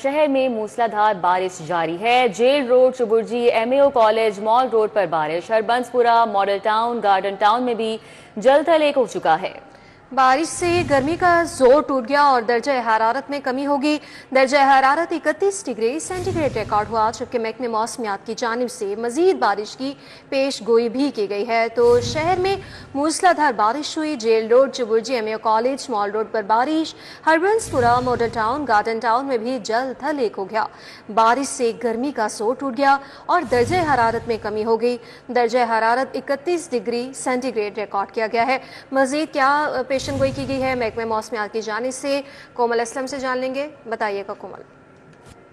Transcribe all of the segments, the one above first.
शहर में मूसलाधार बारिश जारी है। Jail Road, Chauburji, MAO College, Mall Road पर बारिश। Harbanspura, Model Town, Garden Town में भी जल थल एक हो चुका है। बारिश से गर्मी का जोर टूट गया और दर्जा हरारत में कमी होगी। दर्जा हरारत 31 डिग्री सेंटीग्रेड रिकॉर्ड हुआ, जबकि महकमे मौसमियात की जानिब से मजीद बारिश की पेश गोई भी की गई है। तो शहर में मूसलाधार बारिश हुई। Jail Road, Chauburji, MAO College, Mall Road पर बारिश। Harbanspura, Model Town, Garden Town में भी जल थल एक हो गया। बारिश से गर्मी का जोर टूट गया और दर्जा हरारत में कमी हो गई। दर्जा हरारत 31 डिग्री सेंटीग्रेड रिकॉर्ड किया गया है। मजीद क्या पेशन गोई की गई है महकमे मौसमियात की जानिब से, कोमल असलम से जान लेंगे। बताइएगा कोमल।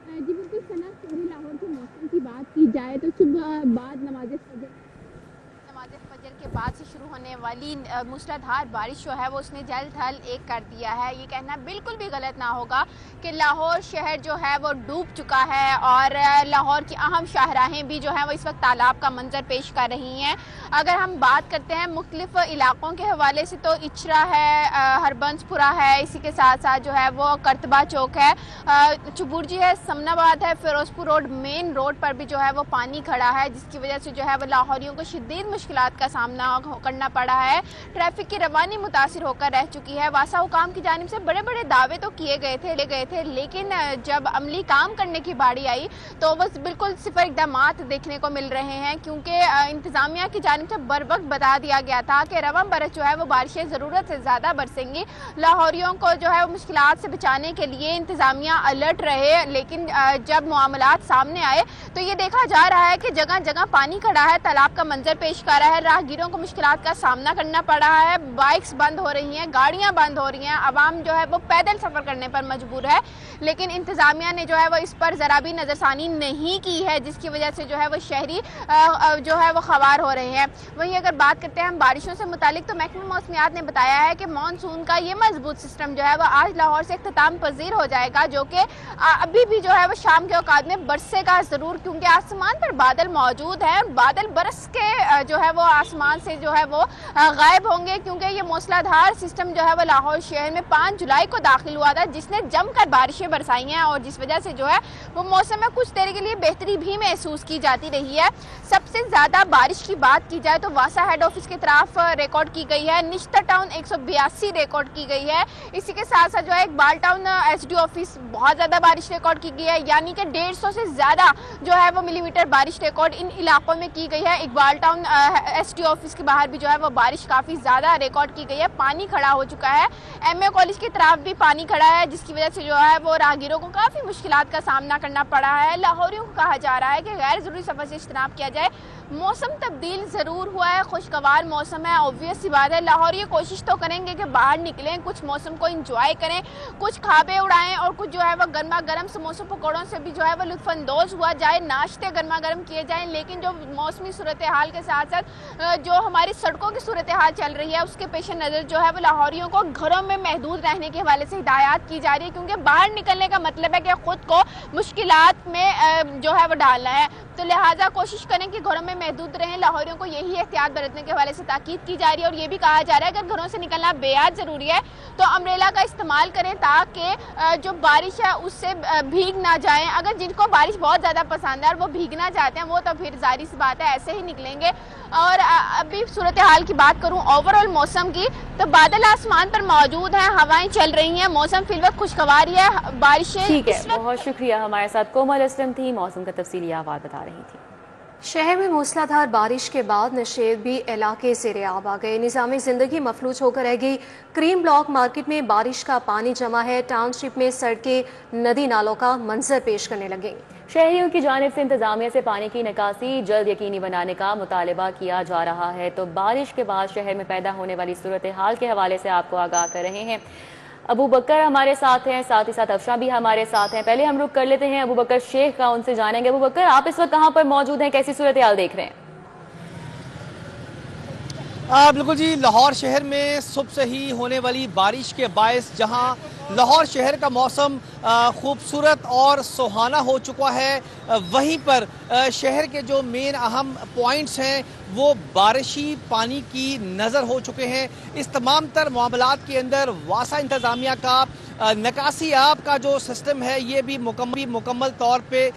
जी बिल्कुल सना, शहरी लाहौर के मौसम की बात की जाए तो सुबह बाद नमाज फजर के बाद से शुरू होने वाली मूसलाधार बारिश जो है वो उसने जल थल एक कर दिया है। ये कहना बिल्कुल भी गलत ना होगा कि लाहौर शहर जो है वो डूब चुका है और लाहौर की अहम शाहराहें भी जो है वो इस वक्त तालाब का मंजर पेश कर रही हैं। अगर हम बात करते हैं मुख्तलिफ इलाकों के हवाले से तो इचरा है, हरबंसपुरा है, इसी के साथ साथ जो है वो करतबा चौक है, चुबुर्जी है, समनाबाद है, फिरोजपुर रोड, मेन रोड पर भी जो है वो पानी खड़ा है, जिसकी वजह से जो है वो लाहौरियों को शदीद मुश्किलात का सामना करना पड़ा है। ट्रैफिक की रवानी मुतासिर होकर रह चुकी है। वासा हुकाम की जानिब से बड़े बड़े दावे तो किए गए थे, लेकिन जब अमली काम करने की बारी आई तो बस बिल्कुल सिफर इकदामात देखने को मिल रहे हैं, क्योंकि इंतजामिया की जानिब से बर वक्त बता दिया गया था कि रवा बरस जो है वो बारिशें ज़रूरत से ज़्यादा बरसेंगी। लाहौरियों को जो है वो मुश्किलात से बचाने के लिए इंतजामिया अलर्ट रहे, लेकिन जब मामलात सामने आए तो ये देखा जा रहा है कि जगह जगह पानी खड़ा है, तालाब का मंजर पेश कर रहा है, राहगीरों को मुश्किलात का सामना करना पड़ रहा है, बाइक्स बंद हो रही हैं, गाड़ियां बंद हो रही हैं, आवाम जो है वो पैदल सफर करने पर मजबूर है। लेकिन इंतजामिया ने जो है वो इस पर जरा भी नजरसानी नहीं की है, जिसकी वजह से जो है वो शहरी जो है वो खवार हो रहे हैं। वहीं अगर बात करते हैं हम बारिशों से मुतालिक तो महकमा मौसमियात ने बताया है कि मानसून का ये मजबूत सिस्टम जो है वो आज लाहौर से इख्तिताम पजीर हो जाएगा, जो कि अभी भी जो है वो शाम के औकात में बरसेगा जरूर, क्योंकि आसमान पर बादल मौजूद है। बादल बरस के जो है वो आसमान से जो है वो गायब होंगे, क्योंकि ये मूसलाधार सिस्टम जो है वो लाहौर शहर में 5 जुलाई को दाखिल हुआ था, जिसने जमकर बारिशें बरसाई हैं और जिस वजह से जो है वो मौसम में कुछ देर के लिए बेहतरी भी महसूस की जाती रही है। सबसे ज्यादा बारिश की बात की जाए तो वासा हेड ऑफिस की तरफ रिकॉर्ड की गई है, निश्तर टाउन 182 रिकॉर्ड की गई है। इसी के साथ साथ जो है इकबाल टाउन एसडी ऑफिस बहुत ज्यादा बारिश रिकॉर्ड की गई है, यानी कि 150 से ज्यादा जो है वो मिलीमीटर बारिश रिकॉर्ड इन इलाकों में की गई है। इकबाल टाउन एसडी ऑफिस के बाहर भी जो है वो बारिश काफी ज्यादा रिकॉर्ड की गई है, पानी खड़ा हो चुका है। एमए कॉलेज की तरफ भी पानी खड़ा है, जिसकी वजह से जो है वो राहगीरों को काफी मुश्किलात का सामना करना पड़ा है। लाहौरियों को कहा जा रहा है कि गैर जरूरी सफर से इज्तनाब किया जाए। मौसम तब्दील जरूर हुआ है, खुशगवार मौसम है, ऑब्वियस सी बात है। लाहौरी कोशिश तो करेंगे कि बाहर निकलें, कुछ मौसम को इंजॉय करें, कुछ खाबे उड़ाएं और कुछ जो है वो गर्मा गर्म समोसों पकौड़ों से भी जो है वो लुत्फानंदोज हुआ जाए, नाश्ते गर्मा गर्म किए जाएं। लेकिन जो मौसमी सूरत हाल के साथ साथ जो हमारी सड़कों की सूरत हाल चल रही है, उसके पेश नज़र जो है वो लाहौरियों को घरों में महदूद रहने के हवाले से हिदायत की जा रही है, क्योंकि बाहर निकलने का मतलब है कि खुद को मुश्किलात में जो है वो डालना है। तो लिहाजा कोशिश करें कि घरों में महदूद रहें। लाहौरियों को यही एहतियात बरतने के हवाले से ताकीद की जा रही है और ये भी कहा जा रहा है कि अगर घरों से निकलना बेहद ज़रूरी है तो अम्ब्रेला का इस्तेमाल करें, ताकि जो बारिश है उससे भीग ना जाएं। अगर जिनको बारिश बहुत ज़्यादा पसंद है और वो भीगना चाहते हैं, वो तो फिर जाहिर सी बात है ऐसे ही निकलेंगे। और अभी सूरत हाल की बात करूं ओवरऑल मौसम की, तो बादल आसमान पर मौजूद हैं, हवाएं चल रही हैं, मौसम फिल वक्त खुशगवार है, बारिशें। ठीक है, बहुत शुक्रिया। हमारे साथ कोमल असलम थी, मौसम का तफसीली अहवाल बता रही थी। शहर में मूसलाधार बारिश के बाद नशेब भी इलाके से रेआब आ गए। निज़ाम ज़िंदगी मफलूज होकर रह गई। क्रीम ब्लॉक मार्केट में बारिश का पानी जमा है। टाउनशिप में सड़कें नदी नालों का मंजर पेश करने लगे। शहरियों की जानिब से इंतजामिया से पानी की निकासी जल्द यकीनी बनाने का मुतालबा किया जा रहा है। तो बारिश के बाद शहर में पैदा होने वाली सूरत हाल के हवाले से आपको आगाह कर रहे हैं अबू बकर हमारे साथ हैं, साथ ही साथ अफशा भी हमारे साथ हैं। पहले हम रुक कर लेते हैं अबू बकर शेख का, उनसे जानेंगे। अबू बकर, आप इस वक्त कहां पर मौजूद हैं, कैसी सूरत हाल देख रहे हैं? बिल्कुल जी, लाहौर शहर में सुबह से ही होने वाली बारिश के बायस जहां लाहौर शहर का मौसम खूबसूरत और सुहाना हो चुका है, वहीं पर शहर के जो मेन अहम पॉइंट्स हैं वो बारिशी पानी की नज़र हो चुके हैं। इस तमाम तर मामलात के अंदर वासा इंतज़ामिया का निकासी आब का जो सिस्टम है ये भी मुकम्मल तौर पे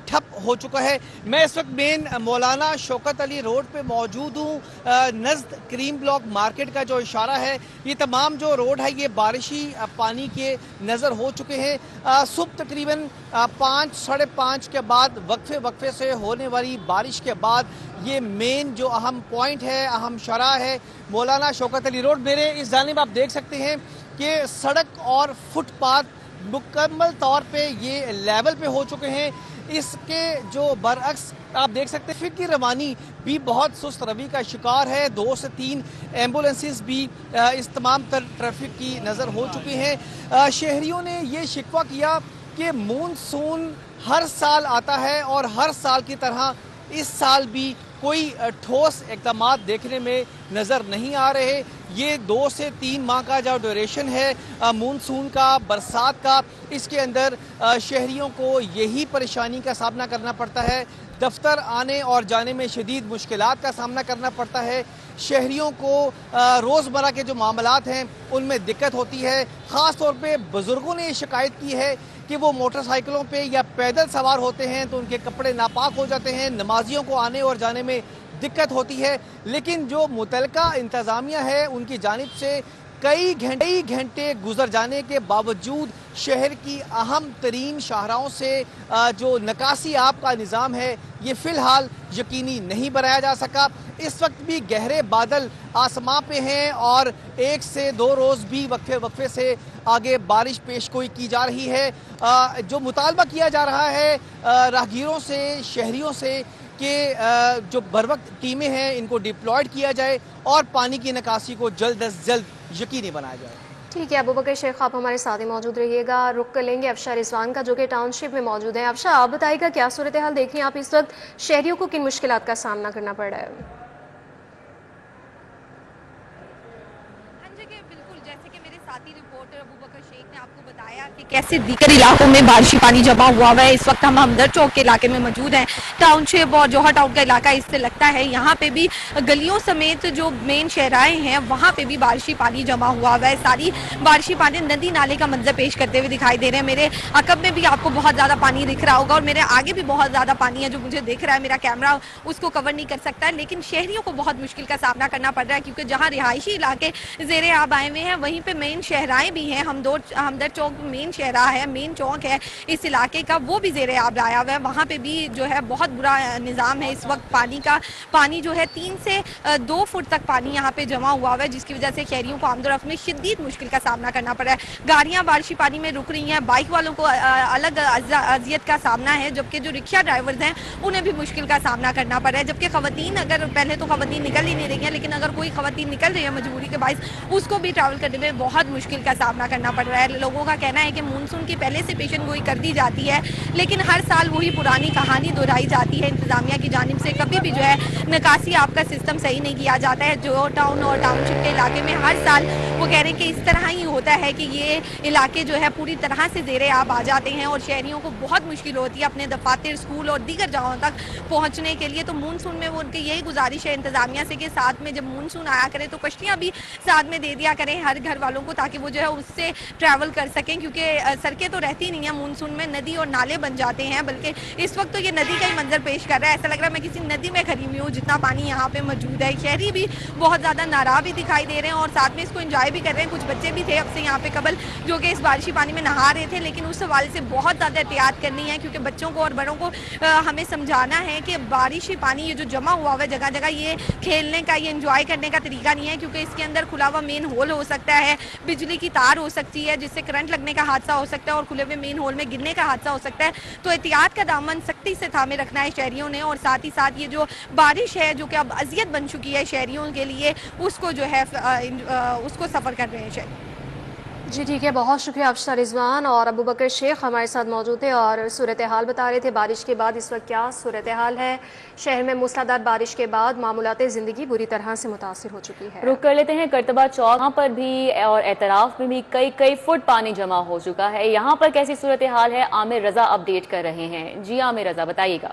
ठप हो चुका है। मैं इस वक्त मेन मौलाना शौकत अली रोड पे मौजूद हूँ। नज़द क्रीम ब्लॉक मार्केट का जो इशारा है, ये तमाम जो रोड है ये बारिशी पानी के नज़र हो चुके हैं। सुबह तकरीबन 5 साढ़े 5 के बाद वक्फे से होने वाली बारिश के बाद ये मेन जो अहम पॉइंट है, अहम शरा है, मौलाना शौकत अली रोड। मेरे इस जानिब आप देख सकते हैं कि सड़क और फुटपाथ मुकम्मल तौर पे ये लेवल पे हो चुके हैं। इसके जो बरअक्स आप देख सकते हैं ट्रैफिक की रवानी भी बहुत सुस्त रवि का शिकार है। 2 से 3 एम्बुलेंसेस भी इस तमाम ट्रैफिक की नज़र हो चुकी हैं। शहरियों ने ये शिकवा किया कि मानसून हर साल आता है और हर साल की तरह इस साल भी कोई ठोस इक़दामात देखने में नज़र नहीं आ रहे। ये 2 से 3 माह का जो ड्यूरेशन है मानसून का, बरसात का, इसके अंदर शहरियों को यही परेशानी का सामना करना पड़ता है। दफ्तर आने और जाने में शदीद मुश्किलात का सामना करना पड़ता है। शहरियों को रोज़मर्रा के जो मामलात हैं उनमें दिक्कत होती है। ख़ास तौर पे बुज़ुर्गों ने शिकायत की है कि वो मोटरसाइकिलों पे या पैदल सवार होते हैं तो उनके कपड़े नापाक हो जाते हैं, नमाजियों को आने और जाने में दिक्कत होती है। लेकिन जो मुतलका इंतज़ामिया है उनकी जानिब से कई घंटे गुजर जाने के बावजूद शहर की अहम तरीन शाहराहों से जो निकासी आब का निज़ाम है ये फ़िलहाल यकीनी नहीं बनाया जा सका। इस वक्त भी गहरे बादल आसमां पे हैं और 1 से 2 रोज़ भी वक्फे से आगे बारिश पेशगोई की जा रही है। जो मुतालबा किया जा रहा है राहगीरों से, शहरियों से कि जो बरवक्त टीमें हैं इनको डिप्लॉयड किया जाए और पानी की निकासी को जल्द अज जल्द यकीनी बनाया जाए। ठीक है, अबू बकर शेख आप हमारे साथ ही मौजूद रहिएगा। रुक कर लेंगे अफशा रिजवान का जो कि टाउनशिप में मौजूद है। अफशा, आप बताइएगा क्या सूरत हाल देख रही हैं आप इस वक्त, शहरियों को किन मुश्किलात का सामना करना पड़ रहा है? बिल्कुल, जैसे कि मेरे साथी रिपोर्टर अबू बकर शेख ने आपको बताया कि कैसे दीगर इलाकों में बारिशी पानी जमा हुआ है। इस वक्त हम हमदर्द चौक के इलाके में मौजूद हैं। टाउनशिप और जौहर टाउन का इलाका इससे लगता है। यहाँ पे भी गलियों समेत जो मेन शहराएं हैं वहाँ पे भी बारिशी पानी जमा हुआ है। सारी बारिशी पानी नदी नाले का मंजर पेश करते हुए दिखाई दे रहे हैं। मेरे अकब में भी आपको बहुत ज़्यादा पानी दिख रहा होगा और मेरे आगे भी बहुत ज़्यादा पानी है जो मुझे दिख रहा है। मेरा कैमरा उसको कवर नहीं कर सकता है, लेकिन शहरियों को बहुत मुश्किल का सामना करना पड़ रहा है क्योंकि जहाँ रिहायशी इलाके ज़ेरे आब आए हुए हैं वहीं पे मेन शहराएं भी हैं। हमदर्द चौक मेन शहरा है, मेन चौक है इस इलाके का, वो भी ज़ेरे आब आया हुआ है। वहाँ पे भी जो है बहुत बुरा निज़ाम है इस वक्त पानी का। पानी जो है 3 से 2 फुट तक पानी यहाँ पे जमा हुआ है जिसकी वजह से शहरियों को आमदोरफ्त में शदीद मुश्किल का सामना करना पड़ रहा है। गाड़ियाँ बारिशी पानी में रुक रही हैं, बाइक वालों को अलग अजियत का सामना है, जबकि जो रिक्शा ड्राइवर्स हैं उन्हें भी मुश्किल का सामना करना पड़ रहा है। जबकि खवातीन, अगर पहले तो खवातीन निकल ही नहीं रही हैं, लेकिन अगर कोई खवातीन निकल रही है मजबूरी के बायस, उसको भी ट्रैवल करने में बहुत मुश्किल का सामना करना पड़ रहा है। लोगों का कहना है कि मानसून की पहले से पेशन गोई कर दी जाती है, लेकिन हर साल वही पुरानी कहानी दोहराई जाती है इंतजामिया की जानिब से। कभी भी जो है निकासी आपका सिस्टम सही नहीं किया जाता है। जो टाउन और टाउनशिप के इलाके में हर साल वो कह रहे हैं कि इस तरह ही होता है कि ये इलाके जो है पूरी तरह से ज़ेरे आब आ जाते हैं और शहरियों को बहुत मुश्किल होती है अपने दफातर, स्कूल और दीगर जगहों तक पहुँचने के लिए। तो मानसून में वो उनकी यही गुजारिश है इंतजामिया से कि साथ में जब मानसून आया करे तो कश्तियाँ भी साथ में दे दिया करें हर घर वालों को, ताकि वो जो है उससे ट्रैवल कर सकें, क्योंकि सड़कें तो रहती नहीं है मानसून में, नदी और नाले बन जाते हैं। बल्कि इस वक्त तो ये नदी का ही मंजर पेश कर रहा है, ऐसा लग रहा है मैं किसी नदी में खड़ी हुई हूँ जितना पानी यहाँ पे मौजूद है। शहरी भी बहुत ज़्यादा नाराज़ भी दिखाई दे रहे हैं और साथ में इसको एंजॉय भी कर रहे हैं। कुछ बच्चे भी थे अब से यहाँ पे कबल जो कि इस बारिशी पानी में नहा रहे थे, लेकिन उस हवाले से बहुत ज़्यादा एहतियात करनी है क्योंकि बच्चों को और बड़ों को हमें समझाना है कि बारिशी पानी ये जो जमा हुआ है जगह जगह, ये खेलने का, ये एंजॉय करने का तरीका नहीं है, क्योंकि इसके अंदर खुला हुआ मेन होल हो सकता है, बिजली की तार हो सकती है जिससे करंट लगने का हादसा हो सकता है और खुले हुए मेन होल में गिरने का हादसा हो सकता है। तो एहतियात का दामन सख्ती से थामे रखना है शहरियों ने, और साथ ही साथ ये जो बारिश है जो कि अब अजियत बन चुकी है शहरियों के लिए, उसको जो है उसको सफ़र कर रहे हैं शहरी। जी ठीक है, बहुत शुक्रिया अफशा रिजवान और अबू बकर शेख हमारे साथ मौजूद थे और सूरत हाल बता रहे थे बारिश के बाद इस वक्त क्या सूरत हाल है। शहर में मूसलाधार बारिश के बाद मामूलात ज़िंदगी बुरी तरह से मुतासिर हो चुकी है। रुक कर लेते हैं करतबा चौक पर भी और एतराफ में भी कई फुट पानी जमा हो चुका है। यहाँ पर कैसी सूरत हाल है, आमिर रजा अपडेट कर रहे हैं। जी आमिर रजा बताइएगा।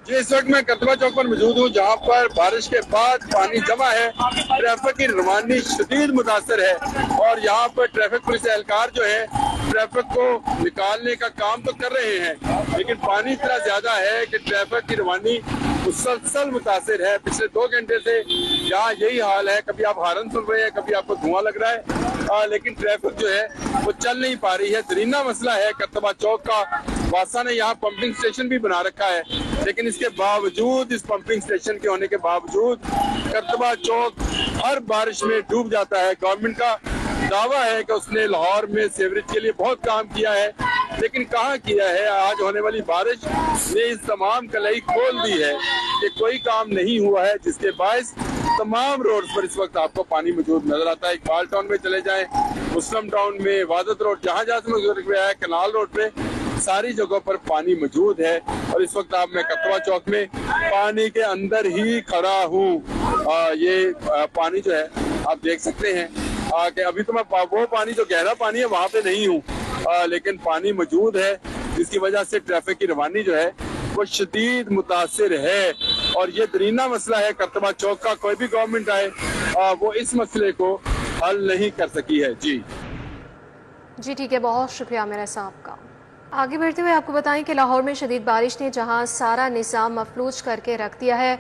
जी, इस वक्त मैं करतबा चौक पर मौजूद हूँ, जहाँ पर बारिश के बाद पानी जमा है। ट्रैफिक की रवानी शदीद मुतासर है और यहाँ पर ट्रैफिक पुलिस एहलकार जो है ट्रैफिक को निकालने का काम तो कर रहे हैं, लेकिन पानी इतना ज्यादा है कि ट्रैफिक की रवानी मुसलसल मुतासर है। पिछले 2 घंटे से यहाँ यही हाल है। कभी आप हारन सुन रहे हैं, कभी आपको धुआं लग रहा है, लेकिन ट्रैफिक जो है वो चल नहीं पा रही है। दरीना मसला है करतबा चौक का। वासा ने यहाँ पंपिंग स्टेशन भी बना रखा है, लेकिन इसके बावजूद, इस पंपिंग स्टेशन के होने के बावजूद करतबा चौक हर बारिश में डूब जाता है। गवर्नमेंट का दावा है कि उसने लाहौर में सीवरेज के लिए बहुत काम किया है, लेकिन कहाँ किया है। आज होने वाली बारिश ने इस तमाम कलाई खोल दी है कि कोई काम नहीं हुआ है, जिसके बायस तमाम रोड पर इस वक्त आपको पानी मौजूद नजर आता है। इकबाल टाउन में चले जाएं, मुस्लिम टाउन में, वादत रोड, जहाँ जहाँ से मैं आया, कनाल रोड पे, सारी जगहों पर पानी मौजूद है। और इस वक्त मैं करतबा चौक में पानी के अंदर ही खड़ा हूँ। ये पानी जो है आप देख सकते हैं कि अभी तो मैं वो पानी जो गहरा पानी है वहाँ पे नहीं हूँ, लेकिन पानी मौजूद है, जिसकी वजह से ट्रैफिक की रवानी जो है वो शदीद मुतासिर है। और ये दरीना मसला है करतबा चौक का। कोई भी गवर्नमेंट आए वो इस मसले को हल नहीं कर सकी है। जी ठीक है, बहुत शुक्रिया मेरे साहब का। आगे बढ़ते हुए आपको बताएं कि लाहौर में शदीद बारिश ने जहां सारा निज़ाम मफलूज करके रख दिया है,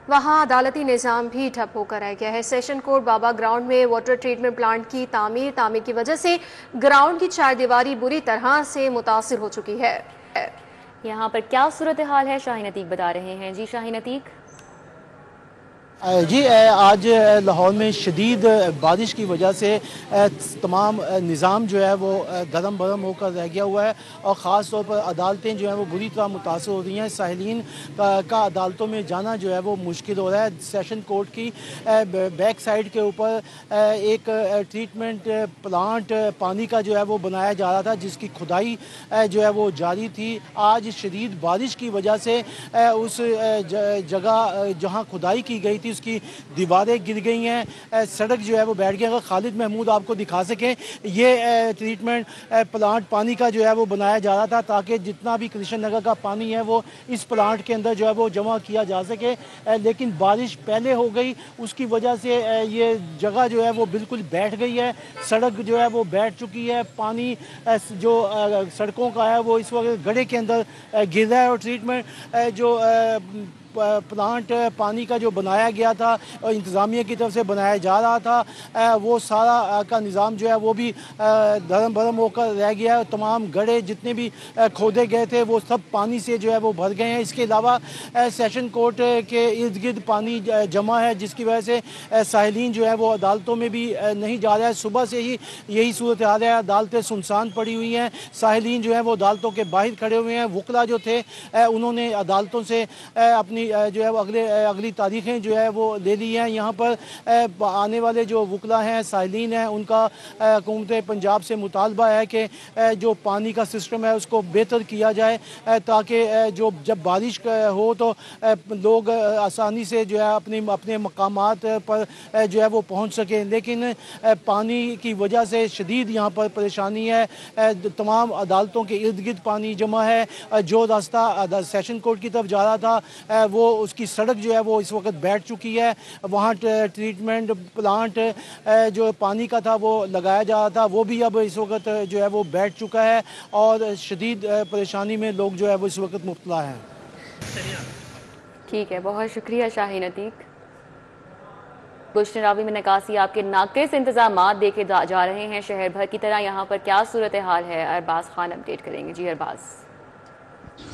वहां अदालती निज़ाम भी ठप होकर रह गया है। सेशन कोर्ट बाबा ग्राउंड में वाटर ट्रीटमेंट प्लांट की तामीर की वजह से ग्राउंड की चारदीवारी बुरी तरह से मुतासिर हो चुकी है। यहाँ पर क्या सूरत हाल है, शाहीन अतीक बता रहे हैं। जी शाहीन अतीक। जी, आज लाहौर में शदीद बारिश की वजह से तमाम निज़ाम जो है वो धर्म भरम होकर रह गया हुआ है और ख़ास तौर पर अदालतें जो हैं वो बुरी तरह मुतासर हो रही हैं। साहिलीन का अदालतों में जाना जो है वो मुश्किल हो रहा है। सेशन कोर्ट की बैक साइड के ऊपर एक ट्रीटमेंट प्लांट पानी का जो है वो बनाया जा रहा था, जिसकी खुदाई जो है वो जारी थी। आज शदीद बारिश की वजह से उस जगह जहाँ खुदाई की गई थी उसकी दीवारें गिर गई हैं, सड़क जो है वो बैठ गई। अगर खालिद महमूद आपको दिखा सकें, ये ट्रीटमेंट प्लांट पानी का जो है वो बनाया जा रहा था ताकि जितना भी कृष्ण नगर का पानी है वो इस प्लांट के अंदर जो है वो जमा किया जा सके, लेकिन बारिश पहले हो गई, उसकी वजह से ये जगह जो है वो बिल्कुल बैठ गई है। सड़क जो है वो बैठ चुकी है। पानी जो सड़कों का है वो इस वक्त गड्ढे के अंदर गिर रहा है और ट्रीटमेंट जो प्लांट पानी का जो बनाया गया था और इंतज़ामिया की तरफ से बनाया जा रहा था, वो सारा का निज़ाम जो है वो भी धर्म भरम होकर रह गया है। तमाम गड्ढे जितने भी खोदे गए थे वो सब पानी से जो है वो भर गए हैं। इसके अलावा सेशन कोर्ट के इर्द गिर्द पानी जमा है, जिसकी वजह से साहिलीन जो है वो अदालतों में भी नहीं जा रहा है। सुबह से ही यही सूरत हाल है, अदालतें सुनसान पड़ी हुई हैं। साहिलीन जो है वो अदालतों के बाहर खड़े हुए हैं। वकला जो थे उन्होंने अदालतों से अपनी जो है अगली तारीखें जो है वो ले ली हैं। यहाँ पर आने वाले जो वकला हैं, साहिलीन हैं, उनका हुकूमत पंजाब से मुतालबा है कि जो पानी का सिस्टम है उसको बेहतर किया जाए ताकि जो जब बारिश हो तो लोग आसानी से जो है अपने मकामात पर जो है वो पहुँच सकें। लेकिन पानी की वजह से शदीद यहाँ पर परेशानी है। तमाम अदालतों के इर्द गिर्द पानी जमा है। जो रास्ता सेशन कोर्ट की तरफ जा रहा था वो उसकी सड़क जो है वो इस वक्त बैठ चुकी है। वहाँ ट्रीटमेंट प्लांट जो पानी का था वो लगाया जा रहा था, वो भी अब इस वक्त जो है वो बैठ चुका है और शदीद परेशानी में लोग जो है वो इस वक्त मुब्तला हैं। ठीक है, बहुत शुक्रिया शाहीन अतीक। गुलशन रावी में नकासी आपके नाक़िस इंतजामात देखे जा रहे हैं शहर भर की तरह। यहाँ पर क्या सूरत हाल है, अरबाज खान अपडेट करेंगे। जी अरबाज।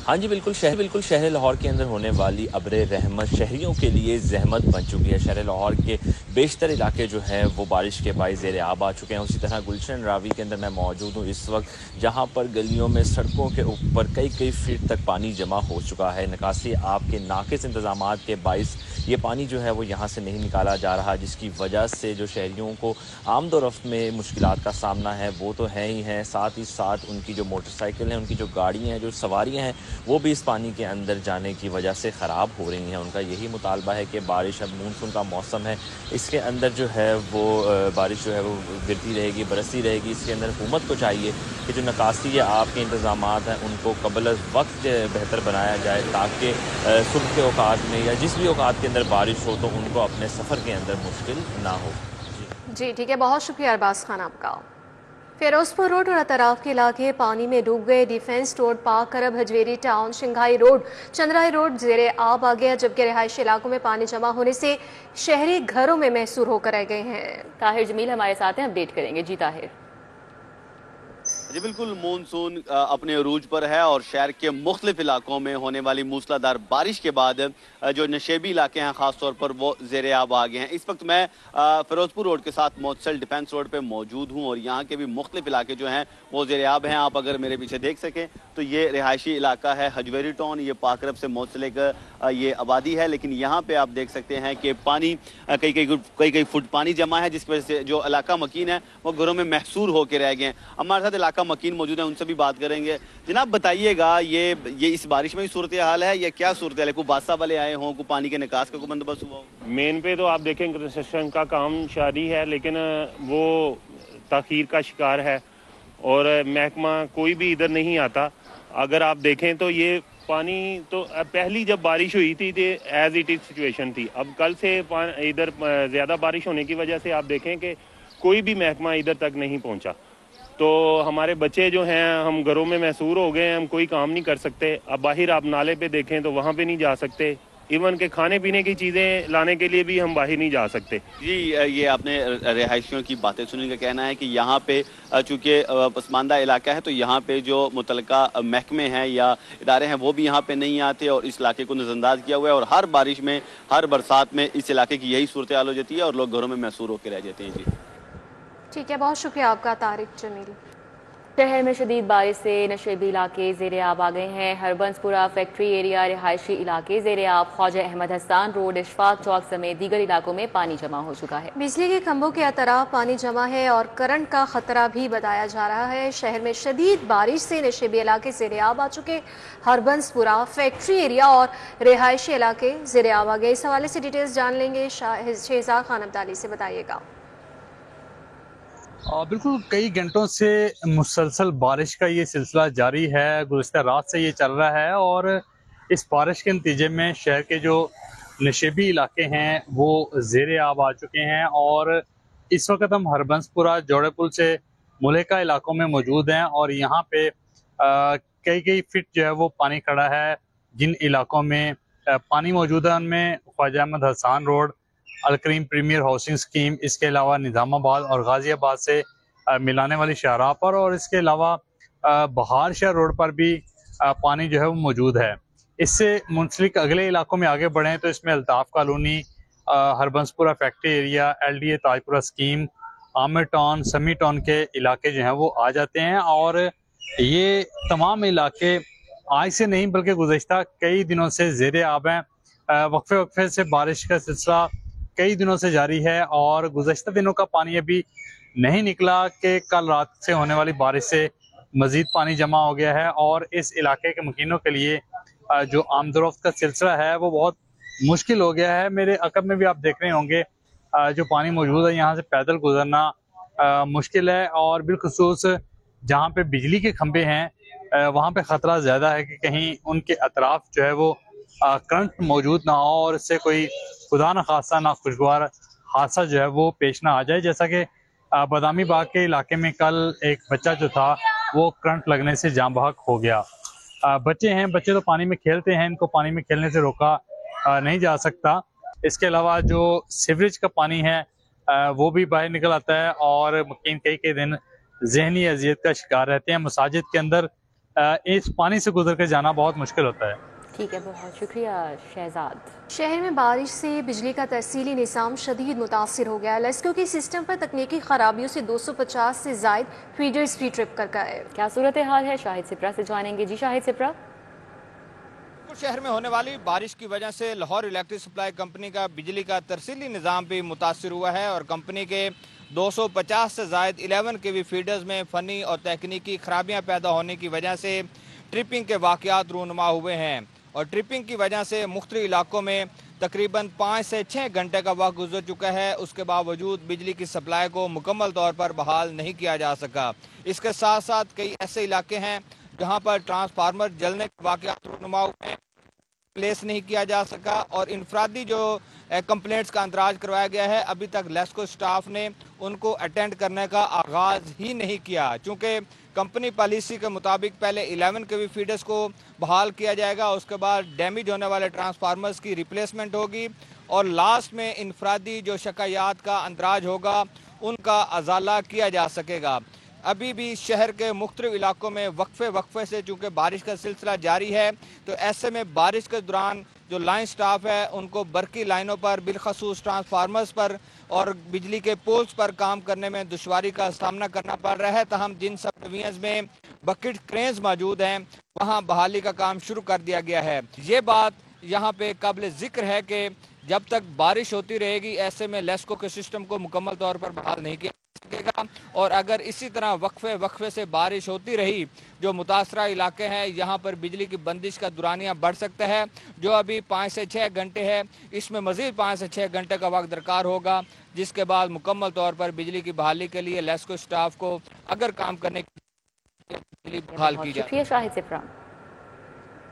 हाँ जी, बिल्कुल शहर लाहौर के अंदर होने वाली अब्रे रहमत शहरियों के लिए जहमत बन चुकी है। शहर लाहौर के बेशतर इलाके जो हैं वो बारिश के बायस ज़ेर आब आ चुके हैं। उसी तरह गुलशन रावी के अंदर मैं मौजूद हूँ इस वक्त, जहाँ पर गलियों में सड़कों के ऊपर कई फीट तक पानी जमा हो चुका है। निकासी आपके नाक़िस इंतज़ामात के बायस ये पानी जो है वो यहाँ से नहीं निकाला जा रहा, जिसकी वजह से जो शहरियों को आमदोरफ्त में मुश्किलात का सामना है वो तो है ही है, साथ ही साथ उनकी जो मोटरसाइकिल हैं, उनकी जो गाड़ियाँ हैं, जो सवारियाँ हैं हैं वो भी इस पानी के अंदर जाने की वजह से ख़राब हो रही हैं। उनका यही मुतालबा है कि बारिश, अब मानसून का मौसम है, इसके अंदर जो है वो बारिश जो है वो गिरती रहेगी, बरसती रहेगी। इसके अंदर हुकूमत को चाहिए कि जो निकासी या आपके इंतज़ाम हैं उनको कबल वक्त बेहतर बनाया जाए, ताकि सुबह के औकात में या जिस भी औकात के अंदर बारिश हो तो उनको अपने सफ़र के अंदर मुश्किल ना हो। जी ठीक है, बहुत शुक्रिया अरबाज खान आपका। फिरोजपुर रोड और अतराफ के इलाके पानी में डूब गए। Defence Road, Pak Arab, Hajveri Town, शिंघाई रोड, चंद्राई रोड जेरे आब आ गया, जबकि रिहायशी इलाकों में पानी जमा होने से शहरी घरों में महसूर होकर रह गए हैं। ताहिर जमील हमारे साथ हैं, अपडेट करेंगे। जी ताहिर। जी बिल्कुल, मानसून अपने अरूज पर है और शहर के मुख्तलिफ इलाकों में होने वाली मूसलाधार बारिश के बाद जो नशेबी इलाके हैं ख़ास तौर पर वो ज़ेरे आब आ गए हैं। इस वक्त मैं फिरोजपुर रोड के साथ मोतसल डिफेंस रोड पे मौजूद हूँ और यहाँ के भी मुख्तलिफ इलाके जो हैं वो ज़ेरे आब हैं। आप अगर मेरे पीछे देख सकें तो ये रिहायशी इलाका है हजवेरी टाउन, ये पाकरब से मोतसल ये आबादी है, लेकिन यहाँ पे आप देख सकते हैं कि पानी कई फुट पानी जमा है, जिसकी वजह से जो इलाका मकीन है वो घरों में महसूर होकर रह गए हैं। हमारे साथ इलाका मकीन मौजूद है, उनसे भी बात करेंगे। जनाब बताइएगा, ये इस बारिश में ही सूरत हाल है या क्या सूरत हाल है? कोई बादशाह वाले आए हों, कोई पानी के निकास का कोई बंदोबस्त हुआ हो? मेन पे तो आप देखें कंस्ट्रक्शन का काम जारी है, लेकिन वो ताखीर का शिकार है और महकमा कोई भी इधर नहीं आता। अगर आप देखें तो ये पानी तो पहली जब बारिश हुई थी तो एज इट इज सिचुएशन थी। अब कल से इधर ज़्यादा बारिश होने की वजह से आप देखें कि कोई भी महकमा इधर तक नहीं पहुंचा, तो हमारे बच्चे जो हैं हम घरों में महसूर हो गए हैं, हम कोई काम नहीं कर सकते। अब बाहर आप नाले पे देखें तो वहाँ पे नहीं जा सकते, इवन के खाने पीने की चीज़ें लाने के लिए भी हम बाहर नहीं जा सकते। जी, ये आपने रिहायशियों की बातें सुनने का कहना है कि यहाँ पे चूँकि पसमानदा इलाका है तो यहाँ पे जो मुतलका महकमे हैं या इदारे हैं वो भी यहाँ पे नहीं आते और इस इलाके को नज़रअंदाज किया हुआ है और हर बारिश में, हर बरसात में इस इलाके की यही सूरत हाल हो जाती है और लोग घरों में महसूर होकर रह जाते हैं। जी ठीक है, बहुत शुक्रिया आपका तारिक जमील। शहर में शदीद बारिश से नशेबी इलाके ज़ेरे आब आ गए हैं। हरबंसपुरा फैक्ट्री एरिया, रिहायशी इलाके ज़ेरे आब, ख्वाजा अहमद हसन रोड, इशफाक चौक समेत दीगर इलाकों में पानी जमा हो चुका है। बिजली के खंभों के अतराफ पानी जमा है और करंट का खतरा भी बताया जा रहा है। शहर में शदीद बारिश से नशेबी इलाके ज़ेरे आब आ चुके। हरबंसपुरा फैक्ट्री एरिया और रिहायशी इलाके ज़ेरे आब आ गए। इस हवाले से डिटेल्स जान लेंगे, शहजाद खान अब्दाली से बताइएगा। बिल्कुल, कई घंटों से मुसलसल बारिश का ये सिलसिला जारी है, गुज़िश्ता रात से ये चल रहा है और इस बारिश के नतीजे में शहर के जो नशेबी इलाके हैं वो ज़ेरे आब आ चुके हैं और इस वक्त हम हरबंसपुरा जोड़े पुल से मुलेका इलाकों में मौजूद हैं और यहाँ पे कई फीट जो है वो पानी खड़ा है। जिन इलाकों में पानी मौजूद है उनमें Khwaja Ahmed Hasan road, Alkarim premier housing scheme, इसके अलावा निज़ामाबाद और गाज़ियाबाद से मिलाने वाली शाहराह पर और इसके अलावा बहार शहर रोड पर भी पानी जो है वो मौजूद है। इससे मुंसलिक अगले इलाकों में आगे बढ़ें तो इसमें Altaf colony, Harbanspura factory area, LDA Tajpura scheme, Aamir town, समी टाउन के इलाके जो हैं वो आ जाते हैं और ये तमाम इलाके आज से नहीं बल्कि गुज़श्ता कई दिनों से ज़ेरे आब हैं। वक्फे से बारिश का सिलसिला कई दिनों से जारी है और गुज़श्ता दिनों का पानी अभी नहीं निकला कि कल रात से होने वाली बारिश से मज़ीद पानी जमा हो गया है और इस इलाके के मकीनों के लिए जो आमदोरफ्त का सिलसिला है वो बहुत मुश्किल हो गया है। मेरे अकब में भी आप देख रहे होंगे जो पानी मौजूद है, यहाँ से पैदल गुजरना मुश्किल है और बिलखुसूस जहाँ पे बिजली के खंभे हैं वहाँ पे ख़तरा ज़्यादा है कि कहीं उनके अतराफ जो है वो करंट मौजूद ना हो और इससे कोई खुदा न खासा ना खुशगवार हादसा जो है वो पेश ना आ जाए। जैसा कि बदामी बाग के इलाके में कल एक बच्चा जो था वो करंट लगने से जाँ बहक हो गया। बच्चे तो पानी में खेलते हैं, इनको पानी में खेलने से रोका नहीं जा सकता। इसके अलावा जो सीवरेज का पानी है वो भी बाहर निकल आता है और मकीन कई दिन जहनी अजियत का शिकार रहते हैं। मसाजिद के अंदर इस पानी से गुजर कर जाना बहुत मुश्किल होता है। ठीक है, बहुत शुक्रिया शहजाद। शहर में बारिश से बिजली का तरसीली निज़ाम शदीद मुतासिर हो गया है। लस्को के सिस्टम पर तकनीकी खराबियों से 250 से जायद फीडर्स भी ट्रिप कर गए। क्या सूरत हाल है, शाहिद सिप्रा से जानेंगे। जी शाहिद सिप्रा। शहर में होने वाली बारिश की वजह से लाहौर इलेक्ट्रिक सप्लाई कंपनी का बिजली का तरसीली निज़ाम भी मुतासिर हुआ है और कंपनी के 250 से जायद 11 kV फीडर्स में फ़नी और तकनीकी खराबियाँ पैदा होने की वजह से ट्रिपिंग के वाक़यात रूनुमा हुए हैं और ट्रिपिंग की वजह से मुख्तलिफ इलाकों में तकरीबन 5 से 6 घंटे का वक्त गुजर चुका है। उसके बावजूद बिजली की सप्लाई को मुकम्मल तौर पर बहाल नहीं किया जा सका। इसके साथ साथ कई ऐसे इलाके हैं जहां पर ट्रांसफार्मर जलने के वाक़यात रूनुमा हुए हैं, प्लेस नहीं किया जा सका और इनफरादी जो कंप्लेंट्स का अंदराज करवाया गया है, अभी तक लेस्को स्टाफ ने उनको अटेंड करने का आगाज़ ही नहीं किया। चूँकि कंपनी पॉलिसी के मुताबिक पहले 11 केवी फीडर्स को बहाल किया जाएगा, उसके बाद डैमेज होने वाले ट्रांसफार्मर्स की रिप्लेसमेंट होगी और लास्ट में इनफरादी जो शिकायत का अंदराज होगा उनका अजाला किया जा सकेगा। अभी भी शहर के मुख्तलिफ इलाकों में वक्फे से चूँकि बारिश का सिलसिला जारी है, तो ऐसे में बारिश के दौरान जो लाइन स्टाफ है उनको बरकी लाइनों पर, बिलखसूस ट्रांसफार्मर्स पर और बिजली के पोल्स पर काम करने में दुश्वारी का सामना करना पड़ रहा है। तहम जिन सब डिवीजन्स में बकेट क्रेन्स मौजूद हैं वहाँ बहाली का काम शुरू कर दिया गया है। ये बात यहाँ पे काबिल जिक्र है कि जब तक बारिश होती रहेगी ऐसे में लेस्को के सिस्टम को मुकम्मल तौर पर बहाल नहीं किया सकेगा और अगर इसी तरह वक्फे से बारिश होती रही, जो मुतासरा इलाके हैं यहाँ पर बिजली की बंदिश का दुरानिया बढ़ सकता है। जो अभी 5 से 6 घंटे है, इसमें मजीद 5 से 6 घंटे का वक्त दरकार होगा, जिसके बाद मुकम्मल तौर पर बिजली की बहाली के लिए लेस्को स्टाफ को अगर काम करने की बहाल की जाए। शुक्रिया शाहिद सिफरान।